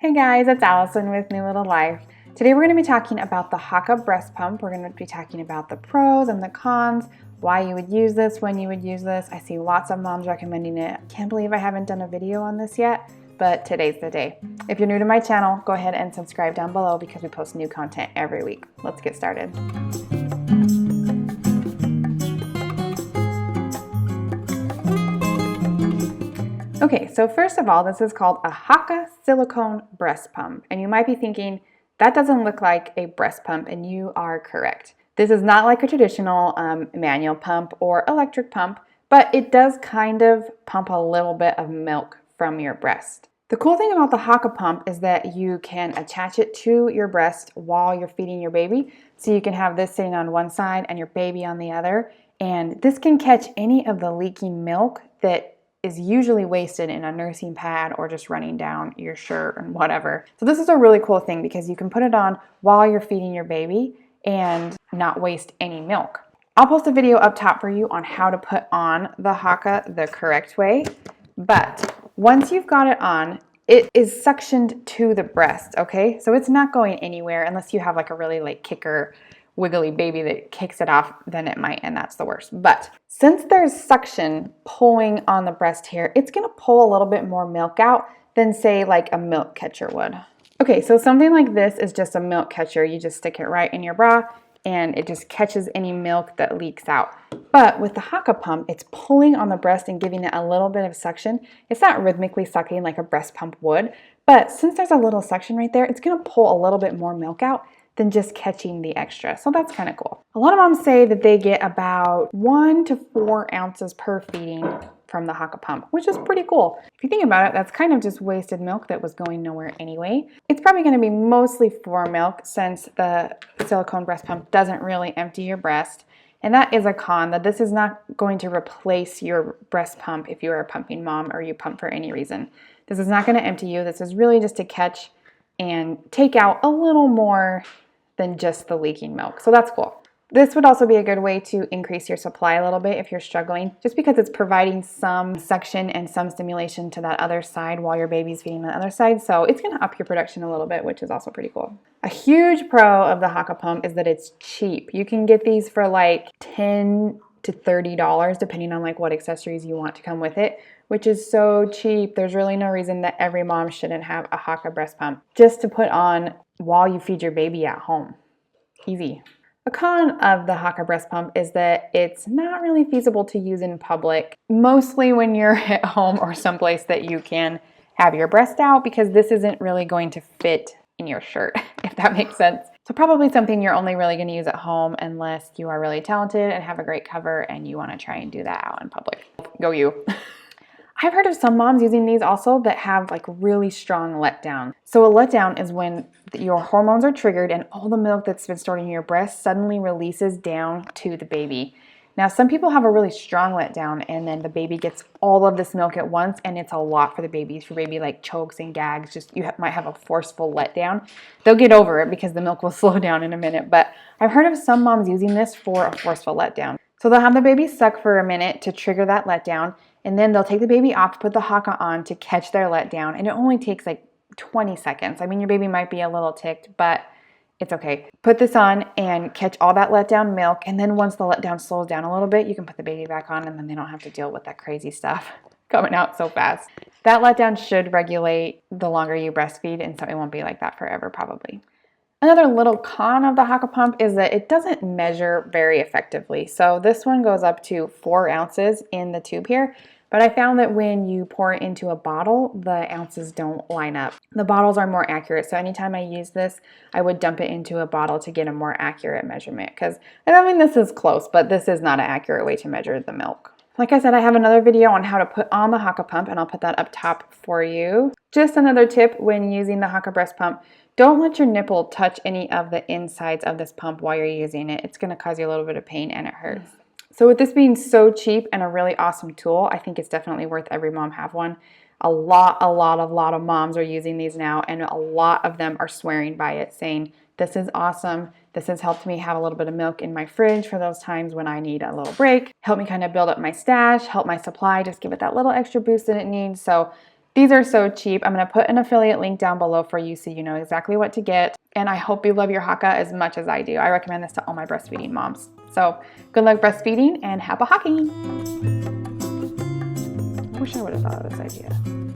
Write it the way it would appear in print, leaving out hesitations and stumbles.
Hey guys, it's Allison with New Little Life. Today we're going to be talking about the Haakaa Breast Pump. We're going to be talking about the pros and the cons, why you would use this, when you would use this. I see lots of moms recommending it. Can't believe I haven't done a video on this yet, but today's the day. If you're new to my channel, go ahead and subscribe down below because we post new content every week. Let's get started. Okay, so first of all, this is called a Haakaa Silicone Breast Pump. And you might be thinking, that doesn't look like a breast pump, and you are correct. This is not like a traditional manual pump or electric pump, but it does kind of pump a little bit of milk from your breast. The cool thing about the Haakaa pump is that you can attach it to your breast while you're feeding your baby. So you can have this sitting on one side and your baby on the other. And this can catch any of the leaking milk that is usually wasted in a nursing pad or just running down your shirt and whatever. So this is a really cool thing because you can put it on while you're feeding your baby and not waste any milk. I'll post a video up top for you on how to put on the Haakaa the correct way. But once you've got it on, it is suctioned to the breast, okay? So it's not going anywhere unless you have like a really like kicker wiggly baby that kicks it off, then it might, and that's the worst. But since there's suction pulling on the breast here, it's gonna pull a little bit more milk out than say like a milk catcher would. Okay, so something like this is just a milk catcher. You just stick it right in your bra and it just catches any milk that leaks out. But with the Haakaa pump, it's pulling on the breast and giving it a little bit of suction. It's not rhythmically sucking like a breast pump would, but since there's a little suction right there, it's gonna pull a little bit more milk out than just catching the extra. So that's kind of cool. A lot of moms say that they get about 1 to 4 ounces per feeding from the Haakaa pump, which is pretty cool. If you think about it, that's kind of just wasted milk that was going nowhere anyway. It's probably going to be mostly for milk since the silicone breast pump doesn't really empty your breast. And that is a con, that this is not going to replace your breast pump if you are a pumping mom or you pump for any reason. This is not going to empty you. This is really just to catch and take out a little more than just the leaking milk. So that's cool. This would also be a good way to increase your supply a little bit if you're struggling, just because it's providing some suction and some stimulation to that other side while your baby's feeding the other side. So it's gonna up your production a little bit, which is also pretty cool. A huge pro of the Haakaa pump is that it's cheap. You can get these for like $10 to $30, depending on like what accessories you want to come with it, which is so cheap. There's really no reason that every mom shouldn't have a Haakaa breast pump just to put on while you feed your baby at home. Easy. A con of the Haakaa breast pump is that it's not really feasible to use in public, mostly when you're at home or someplace that you can have your breast out, because this isn't really going to fit in your shirt, if that makes sense. So probably something you're only really going to use at home unless you are really talented and have a great cover and you want to try and do that out in public. Go you. I've heard of some moms using these also that have like really strong letdown. So a letdown is when your hormones are triggered and all the milk that's been stored in your breast suddenly releases down to the baby. Now, some people have a really strong letdown and then the baby gets all of this milk at once and it's a lot for the baby. If your baby like chokes and gags, might have a forceful letdown. They'll get over it because the milk will slow down in a minute. But I've heard of some moms using this for a forceful letdown. So they'll have the baby suck for a minute to trigger that letdown, and then they'll take the baby off, put the Haakaa on to catch their letdown, and it only takes like 20 seconds. I mean, your baby might be a little ticked, but it's okay. Put this on and catch all that letdown milk, and then once the letdown slows down a little bit, you can put the baby back on, and then they don't have to deal with that crazy stuff coming out so fast. That letdown should regulate the longer you breastfeed, and so it won't be like that forever probably. Another little con of the Haakaa pump is that it doesn't measure very effectively. So this one goes up to 4 ounces in the tube here, but I found that when you pour it into a bottle, the ounces don't line up. The bottles are more accurate, so anytime I use this, I would dump it into a bottle to get a more accurate measurement, because I mean, this is close, but this is not an accurate way to measure the milk. Like I said, I have another video on how to put on the Haakaa pump, and I'll put that up top for you. Just another tip when using the Haakaa breast pump, don't let your nipple touch any of the insides of this pump while you're using it. It's going to cause you a little bit of pain and it hurts. So with this being so cheap and a really awesome tool, I think it's definitely worth every mom have one. A lot of moms are using these now, and a lot of them are swearing by it, saying, this is awesome. This has helped me have a little bit of milk in my fridge for those times when I need a little break. Help me kind of build up my stash, help my supply, just give it that little extra boost that it needs. So These are so cheap. I'm going to put an affiliate link down below for you so you know exactly what to get. And I hope you love your Haakaa as much as I do. I recommend this to all my breastfeeding moms. So good luck breastfeeding and happy hawking. I wish I would have thought of this idea.